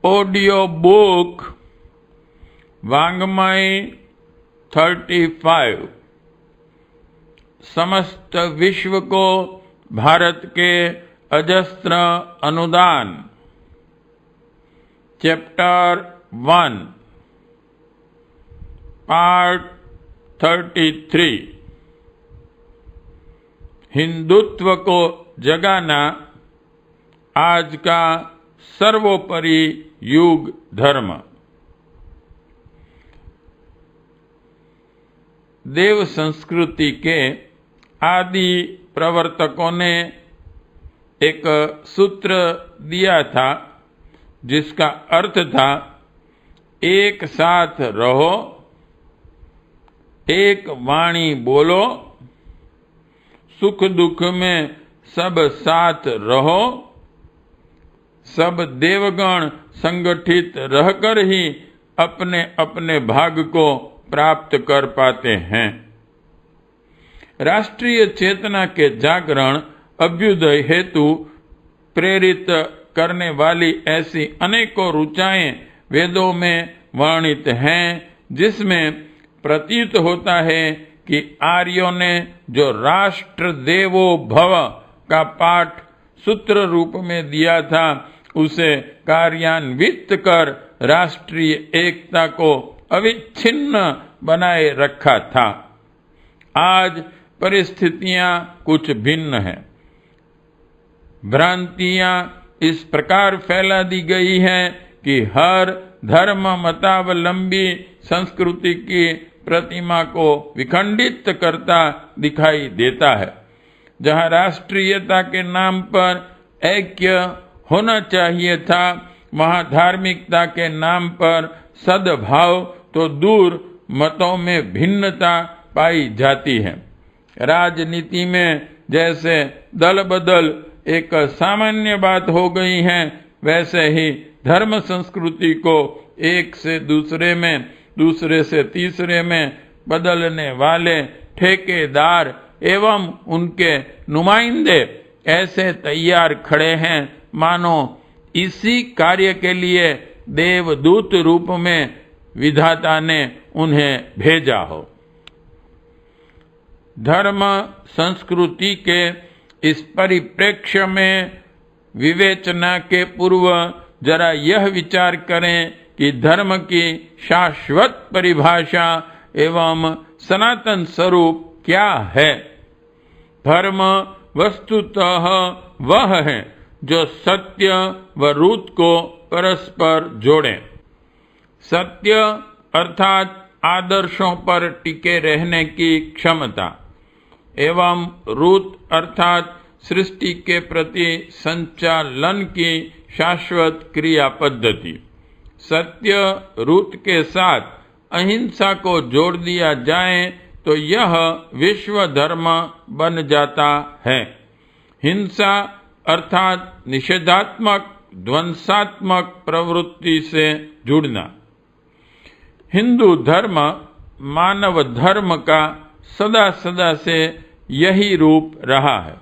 Audio book वाङ्मय 35 समस्त विश्व को भारत के अजस्त्र अनुदान। चैप्टर 1 पार्ट 33 हिंदुत्व को जगाना आज का सर्वोपरि युग धर्म। देव संस्कृति के आदि प्रवर्तकों ने एक सूत्र दिया था जिसका अर्थ था एक साथ रहो, एक वाणी बोलो, सुख दुख में सब साथ रहो, सब देवगण संगठित रहकर ही अपने अपने भाग को प्राप्त कर पाते हैं। राष्ट्रीय चेतना के जागरण अभ्युदय हेतु प्रेरित करने वाली ऐसी अनेकों ऋचाएं वेदों में वर्णित हैं, जिसमें प्रतीत होता है कि आर्यों ने जो राष्ट्र देवो भव का पाठ सूत्र रूप में दिया था, उसे कार्यान्वित कर राष्ट्रीय एकता को अविच्छिन्न बनाए रखा था। आज परिस्थितियां कुछ भिन्न हैं। भ्रांतियां इस प्रकार फैला दी गई हैं कि हर धर्म मतावलंबी संस्कृति की प्रतिमा को विखंडित करता दिखाई देता है। जहां राष्ट्रीयता के नाम पर ऐक्य होना चाहिए था, वहां धार्मिकता के नाम पर सद्भाव तो दूर मतों में भिन्नता पाई जाती है। राजनीति में जैसे दल बदल एक सामान्य बात हो गई है, वैसे ही धर्म संस्कृति को एक से दूसरे में, दूसरे से तीसरे में बदलने वाले ठेकेदार एवं उनके नुमाइंदे ऐसे तैयार खड़े हैं मानो इसी कार्य के लिए देवदूत रूप में विधाता ने उन्हें भेजा हो। धर्म संस्कृति के इस परिप्रेक्ष्य में विवेचना के पूर्व जरा यह विचार करें कि धर्म की शाश्वत परिभाषा एवं सनातन स्वरूप क्या है। धर्म वस्तुतः वह है जो सत्य व रूत को परस्पर जोड़े। सत्य अर्थात आदर्शों पर टिके रहने की क्षमता एवं रूत अर्थात सृष्टि के प्रति संचालन की शाश्वत क्रिया पद्धति। सत्य रूत के साथ अहिंसा को जोड़ दिया जाए तो यह विश्व धर्म बन जाता है। हिंसा अर्थात निषेधात्मक ध्वंसात्मक प्रवृत्ति से जुड़ना। हिंदू धर्म मानव धर्म का सदा सदा से यही रूप रहा है।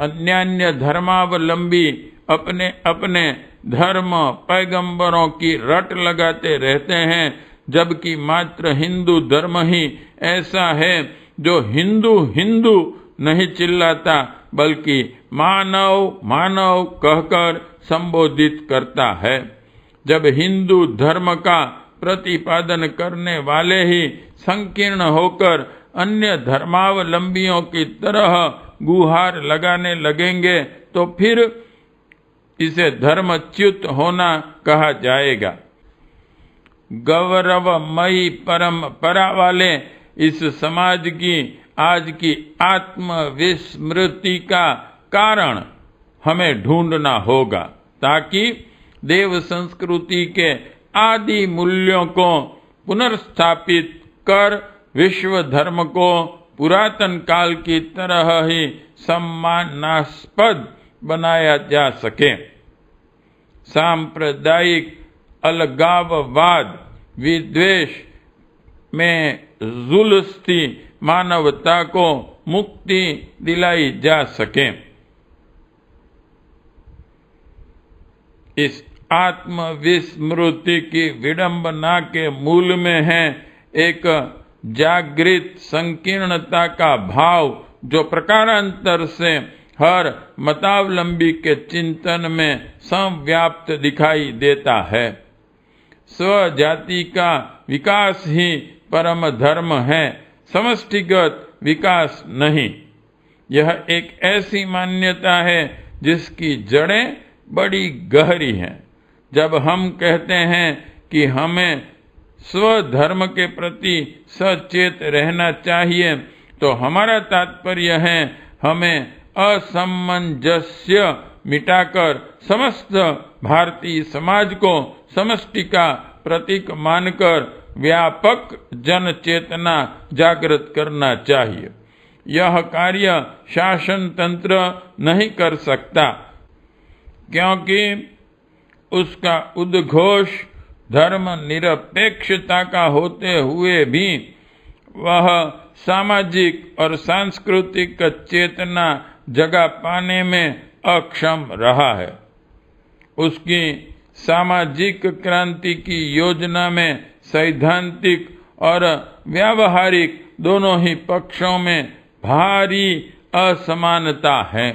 अन्यान्य धर्मावलंबी अपने अपने धर्म पैगंबरों की रट लगाते रहते हैं, जबकि मात्र हिंदू धर्म ही ऐसा है जो हिंदू हिंदू नहीं चिल्लाता, बल्कि मानव मानव कहकर संबोधित करता है। जब हिंदू धर्म का प्रतिपादन करने वाले ही संकीर्ण होकर अन्य धर्मावलंबियों की तरह गुहार लगाने लगेंगे तो फिर इसे धर्मच्युत होना कहा जाएगा। गौरवमयी परंपरा वाले इस समाज की आज की आत्मविस्मृति का कारण हमें ढूंढना होगा, ताकि देव संस्कृति के आदि मूल्यों को पुनर्स्थापित कर विश्व धर्म को पुरातन काल की तरह ही सम्मानास्पद बनाया जा सके। सांप्रदायिक अलगाववाद विद्वेष में जुलूसती मानवता को मुक्ति दिलाई जा सके। इस आत्मविस्मृति की विडंबना के मूल में है एक जागृत संकीर्णता का भाव, जो प्रकारांतर से हर मतावलंबी के चिंतन में संव्याप्त दिखाई देता है। स्वजाति का विकास ही परम धर्म है, समष्टिगत विकास नहीं। यह एक ऐसी मान्यता है जिसकी जड़ें बड़ी गहरी हैं। जब हम कहते हैं कि हमें स्वधर्म के प्रति सचेत रहना चाहिए, तो हमारा तात्पर्य है हमें असमंजस्य मिटाकर समस्त भारतीय समाज को समष्टि का प्रतीक मानकर व्यापक जन चेतना जागृत करना चाहिए। यह कार्य शासन तंत्र नहीं कर सकता, क्योंकि उसका उद्घोष धर्म निरपेक्षता का होते हुए भी वह सामाजिक और सांस्कृतिक चेतना जगा पाने में अक्षम रहा है। उसकी सामाजिक क्रांति की योजना में सैद्धांतिक और व्यावहारिक दोनों ही पक्षों में भारी असमानता है।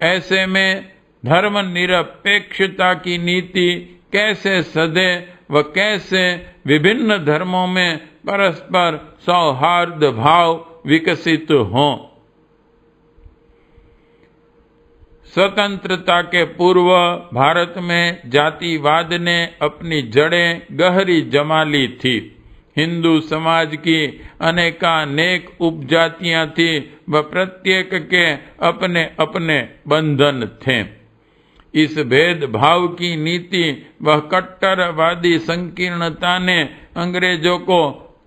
ऐसे में धर्म निरपेक्षता की नीति कैसे सधे व कैसे विभिन्न धर्मों में परस्पर सौहार्द भाव विकसित हों। स्वतंत्रता के पूर्व भारत में जातिवाद ने अपनी जड़ें गहरी जमा ली थी। हिंदू समाज की अनेकानेक उपजातियां थी व प्रत्येक के अपने अपने बंधन थे। इस भेदभाव की नीति व कट्टरवादी संकीर्णता ने अंग्रेजों को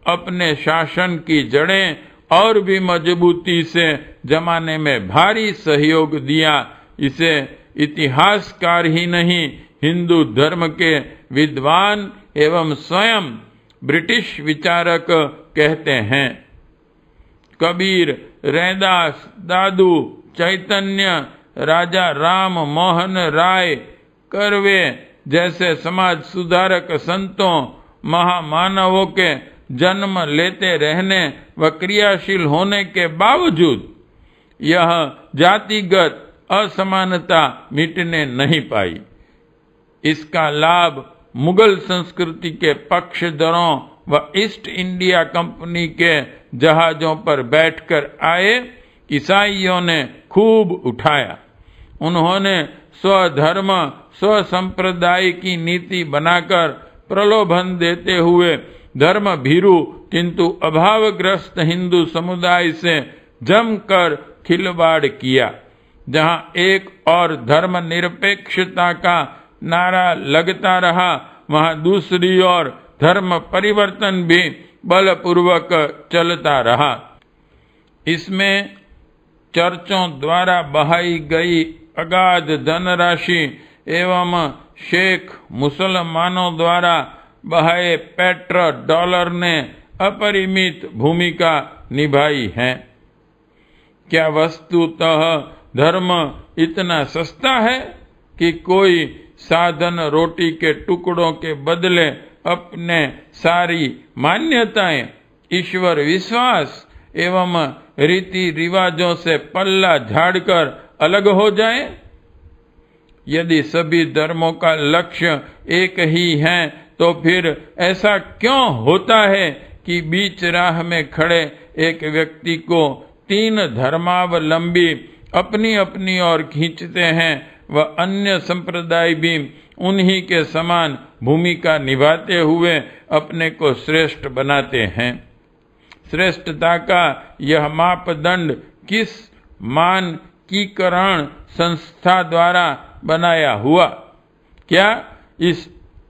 अपने शासन की जड़ें और भी मजबूती से जमाने में भारी सहयोग दिया। इसे इतिहासकार ही नहीं, हिंदू धर्म के विद्वान एवं स्वयं ब्रिटिश विचारक कहते हैं। कबीर, रैदास, दादू, चैतन्य, राजा राम मोहन राय, कर्वे जैसे समाज सुधारक संतों महामानवों के जन्म लेते रहने व क्रियाशील होने के बावजूद यह जातिगत असमानता मिटने नहीं पाई। इसका लाभ मुगल संस्कृति के पक्षधरों व ईस्ट इंडिया कंपनी के जहाजों पर बैठकर आए ईसाइयों ने खूब उठाया। उन्होंने स्वधर्म स्वसंप्रदाय की नीति बनाकर प्रलोभन देते हुए धर्म भीरु किंतु अभावग्रस्त हिंदू समुदाय से जमकर खिलवाड़ किया। जहां एक और धर्म निरपेक्षता का नारा लगता रहा, वहां दूसरी ओर धर्म परिवर्तन भी बलपूर्वक चलता रहा। इसमें चर्चों द्वारा बहाई गई अगाध धनराशि एवं शेख मुसलमानों द्वारा बहाए पेट्रो डॉलर ने अपरिमित भूमिका निभाई है। क्या वस्तुतः धर्म इतना सस्ता है कि कोई साधन रोटी के टुकड़ों के बदले अपने सारी मान्यताएं, ईश्वर विश्वास एवं रीति रिवाजों से पल्ला झाड़कर अलग हो जाए? यदि सभी धर्मों का लक्ष्य एक ही है, तो फिर ऐसा क्यों होता है कि बीच राह में खड़े एक व्यक्ति को तीन धर्मावलंबी अपनी अपनी ओर खींचते हैं व अन्य संप्रदाय भी उन्हीं के समान भूमिका निभाते हुए अपने को श्रेष्ठ बनाते हैं? श्रेष्ठता का यह मापदंड किस मानकीकरण संस्था द्वारा बनाया हुआ? क्या इस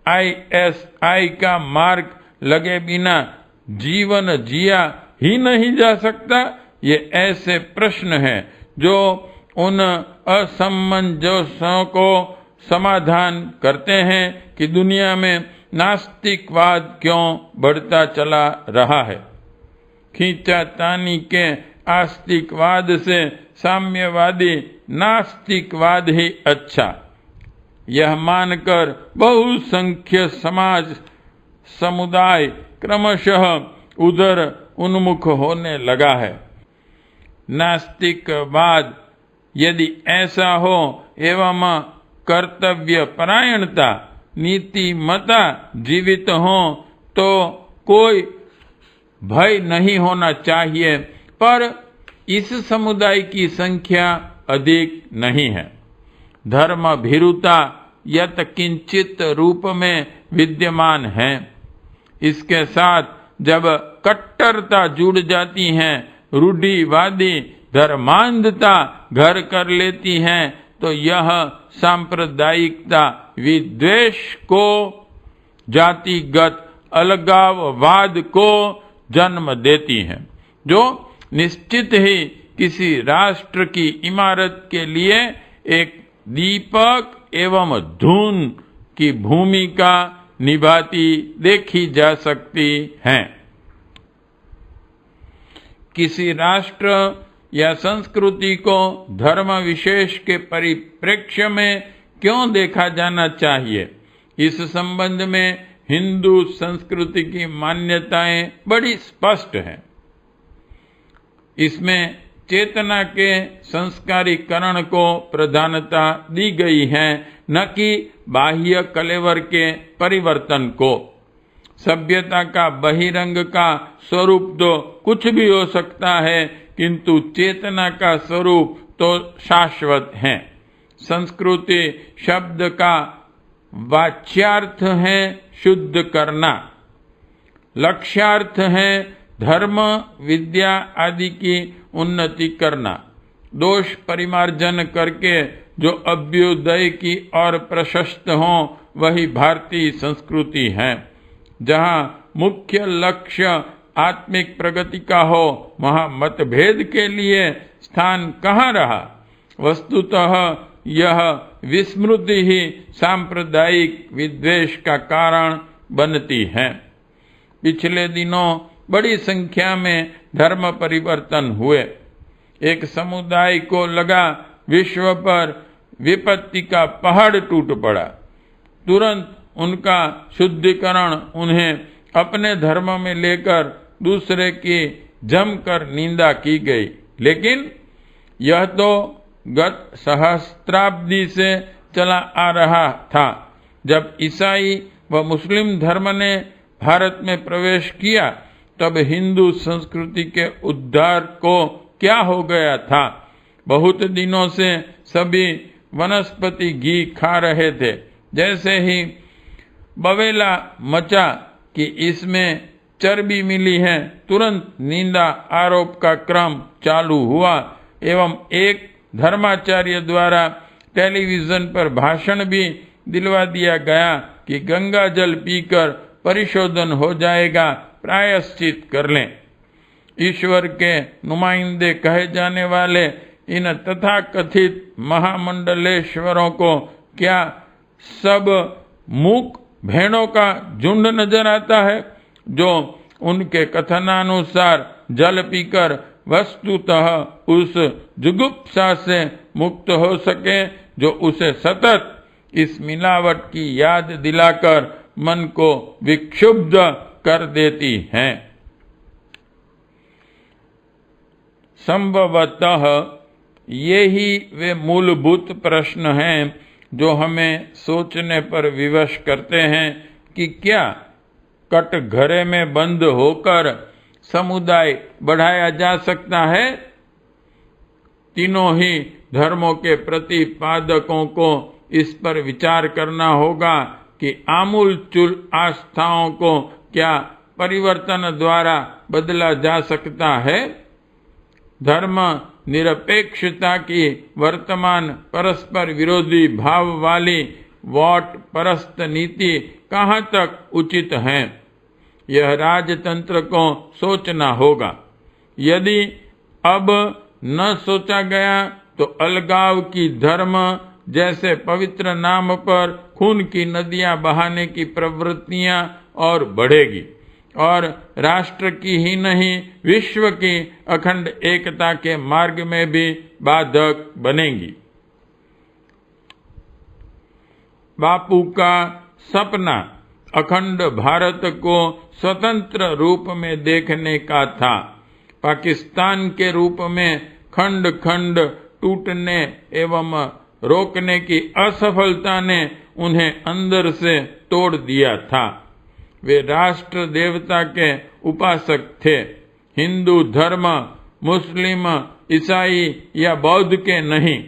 ISI का मार्ग लगे बिना जीवन जिया ही नहीं जा सकता? ये ऐसे प्रश्न हैं जो उन असमंजसों को समाधान करते हैं कि दुनिया में नास्तिकवाद क्यों बढ़ता चला रहा है। खींचातानी के आस्तिकवाद से साम्यवादी नास्तिकवाद ही अच्छा। यह मानकर बहुसंख्य समाज समुदाय क्रमशः उधर उन्मुख होने लगा है। नास्तिकवाद यदि ऐसा हो एवं कर्तव्य परायणता नीतिमता जीवित हो तो कोई भय नहीं होना चाहिए, पर इस समुदाय की संख्या अधिक नहीं है। धर्म भीरुता यत किंचित रूप में विद्यमान है। इसके साथ जब कट्टरता जुड़ जाती है, रूढ़िवादी धर्मांधता घर कर लेती है, तो यह सांप्रदायिकता विद्वेष को, जातिगत अलगाववाद को जन्म देती है, जो निश्चित ही किसी राष्ट्र की इमारत के लिए एक दीपक एवं धून की भूमिका निभाती देखी जा सकती है। किसी राष्ट्र या संस्कृति को धर्म विशेष के परिप्रेक्ष्य में क्यों देखा जाना चाहिए, इस संबंध में हिंदू संस्कृति की मान्यताएं बड़ी स्पष्ट हैं। इसमें चेतना के संस्कारीकरण को प्रधानता दी गई है, न कि बाह्य कलेवर के परिवर्तन को। सभ्यता का बहिरंग का स्वरूप तो कुछ भी हो सकता है, किंतु चेतना का स्वरूप तो शाश्वत है। संस्कृति शब्द का वाच्यार्थ है शुद्ध करना, लक्ष्यार्थ है धर्म विद्या आदि की उन्नति करना। दोष परिमार्जन करके जो अभ्युदय की ओर प्रशस्त हो, वही भारतीय संस्कृति है। जहाँ मुख्य लक्ष्य आत्मिक प्रगति का हो, वहाँ मतभेद के लिए स्थान कहाँ रहा। वस्तुतः यह विस्मृति ही सांप्रदायिक विद्वेष का कारण बनती है। पिछले दिनों बड़ी संख्या में धर्म परिवर्तन हुए। एक समुदाय को लगा विश्व पर विपत्ति का पहाड़ टूट पड़ा। तुरंत उनका शुद्धिकरण उन्हें अपने धर्म में लेकर दूसरे की जमकर निंदा की गई। लेकिन यह तो गत सहस्त्राब्दी से चला आ रहा था। जब ईसाई व मुस्लिम धर्म ने भारत में प्रवेश किया, तब हिंदू संस्कृति के उद्धार को क्या हो गया था। बहुत दिनों से सभी वनस्पति घी खा रहे थे। जैसे ही बवेला मचा कि इसमें चर्बी मिली है, तुरंत निंदा आरोप का क्रम चालू हुआ एवं एक धर्माचार्य द्वारा टेलीविजन पर भाषण भी दिलवा दिया गया कि गंगा जल पीकर परिशोधन हो जाएगा, प्रायश्चित कर लें। ईश्वर के नुमाइंदे कहे जाने वाले इन तथाकथित महामंडलेश्वरों को क्या सब मूक भेड़ों का झुंड नजर आता है, जो उनके कथनानुसार जल पीकर वस्तुतः उस जुगुप्सा से मुक्त हो सके, जो उसे सतत इस मिलावट की याद दिलाकर मन को विक्षुब्ध कर देती है। संभवतः ये ही वे मूलभूत प्रश्न हैं जो हमें सोचने पर विवश करते हैं कि क्या कटघरे में बंद होकर समुदाय बढ़ाया जा सकता है। तीनों ही धर्मों के प्रतिपादकों को इस पर विचार करना होगा कि आमूलचूल आस्थाओं को क्या परिवर्तन द्वारा बदला जा सकता है। धर्म निरपेक्षता की वर्तमान परस्पर विरोधी भाव वाली वोट परस्त नीति कहाँ तक उचित है, यह राजतंत्र को सोचना होगा। यदि अब न सोचा गया तो अलगाव की धर्म जैसे पवित्र नाम पर खून की नदियां बहाने की प्रवृत्तियां और बढ़ेगी और राष्ट्र की ही नहीं विश्व की अखंड एकता के मार्ग में भी बाधक बनेगी। बापू का सपना अखंड भारत को स्वतंत्र रूप में देखने का था। पाकिस्तान के रूप में खंड खंड टूटने एवं रोकने की असफलता ने उन्हें अंदर से तोड़ दिया था। वे राष्ट्र देवता के उपासक थे। हिंदू धर्म मुस्लिम, ईसाई या बौद्ध के नहीं।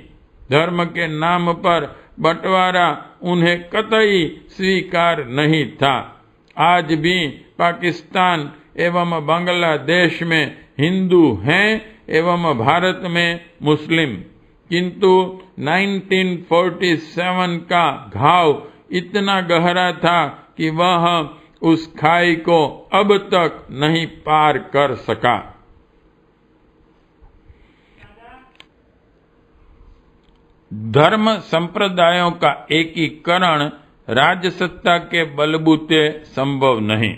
धर्म के नाम पर बंटवारा उन्हें कतई स्वीकार नहीं था। आज भी पाकिस्तान एवं बांग्लादेश में हिंदू हैं एवं भारत में मुस्लिम, किंतु 1947 का घाव इतना गहरा था कि वह उस खाई को अब तक नहीं पार कर सका। धर्म संप्रदायों का एकीकरण राजसत्ता के बलबूते संभव नहीं।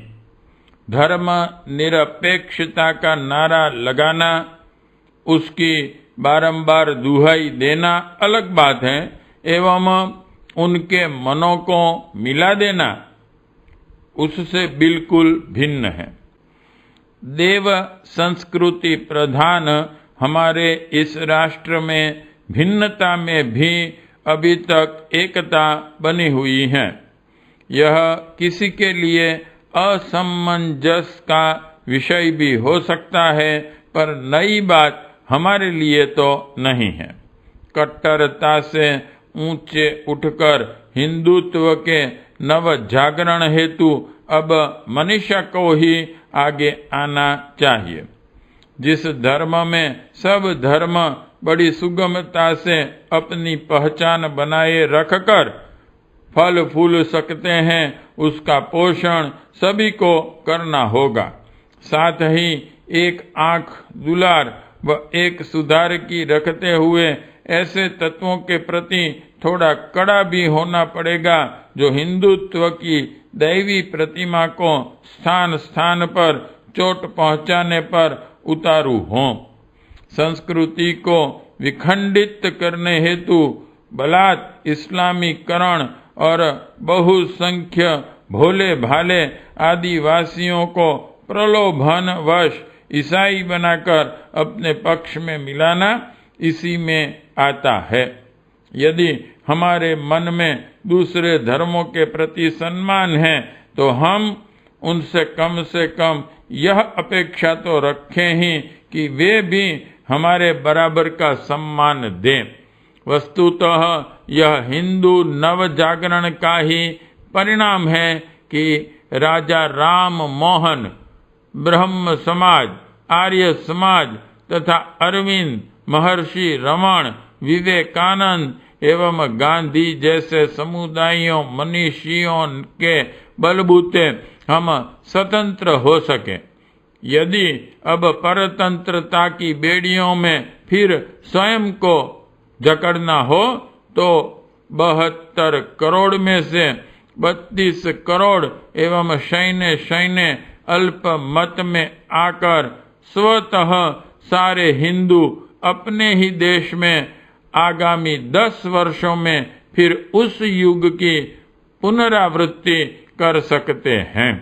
धर्म निरपेक्षता का नारा लगाना, उसकी बारंबार दुहाई देना अलग बात है, एवं उनके मनों को मिला देना उससे बिल्कुल भिन्न है। देव संस्कृति प्रधान हमारे इस राष्ट्र में भिन्नता में भी अभी तक एकता बनी हुई है। यह किसी के लिए असमंजस का विषय भी हो सकता है, पर नई बात हमारे लिए तो नहीं है। कट्टरता से ऊंचे उठकर हिंदुत्व के नव जागरण हेतु अब मनीषा को ही आगे आना चाहिए। जिस धर्म में सब धर्म बड़ी सुगमता से अपनी पहचान बनाए रखकर फल फूल सकते हैं, उसका पोषण सभी को करना होगा। साथ ही एक आंख दुलार व एक सुधार की रखते हुए ऐसे तत्वों के प्रति थोड़ा कड़ा भी होना पड़ेगा जो हिंदुत्व की दैवी प्रतिमा को स्थान स्थान पर चोट पहुंचाने पर उतारू हों। संस्कृति को विखंडित करने हेतु बलात् इस्लामीकरण और बहुसंख्य भोले भाले आदिवासियों को प्रलोभनवश ईसाई बनाकर अपने पक्ष में मिलाना इसी में आता है। यदि हमारे मन में दूसरे धर्मों के प्रति सम्मान है तो हम उनसे से कम यह अपेक्षा तो रखें ही कि वे भी हमारे बराबर का सम्मान दें। वस्तुतः यह हिंदू नव जागरण का ही परिणाम है कि राजा राम मोहन, ब्रह्म समाज, आर्य समाज तथा अरविंद, महर्षि रमण, विवेकानंद एवं गांधी जैसे समुदायों मनीषियों के बलबूते हम स्वतंत्र हो सके। यदि अब परतंत्रता की बेड़ियों में फिर स्वयं को जकड़ना हो तो 72 करोड़ में से 32 करोड़ एवं शैन्य अल्प मत में आकर स्वतः सारे हिंदू अपने ही देश में आगामी 10 वर्षों में फिर उस युग की पुनरावृत्ति कर सकते हैं।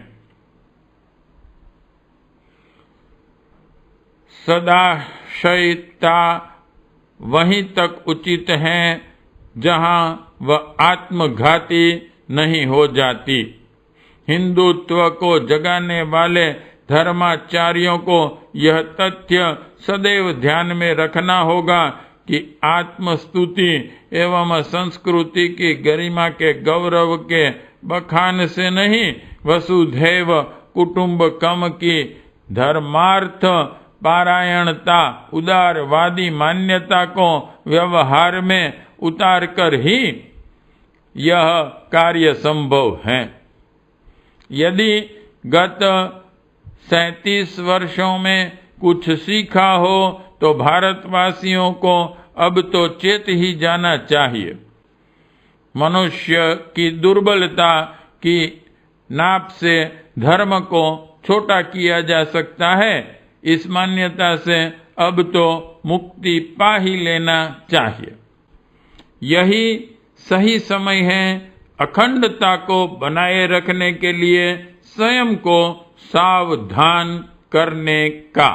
सदाशयता वहीं तक उचित है जहां वह आत्मघाती नहीं हो जाती। हिंदुत्व को जगाने वाले धर्माचार्यों को यह तथ्य सदैव ध्यान में रखना होगा कि आत्मस्तुति एवं संस्कृति की गरिमा के गौरव के बखान से नहीं, वसुधैव कुटुंबकम की धर्मार्थ पारायणता उदारवादी मान्यता को व्यवहार में उतारकर ही यह कार्य संभव है। यदि गत 37 वर्षों में कुछ सीखा हो तो भारतवासियों को अब तो चेत ही जाना चाहिए। मनुष्य की दुर्बलता की नाप से धर्म को छोटा किया जा सकता है, इस मान्यता से अब तो मुक्ति पा ही लेना चाहिए। यही सही समय है अखंडता को बनाए रखने के लिए स्वयं को सावधान करने का।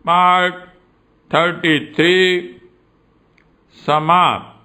पार्ट 33 समाप्त।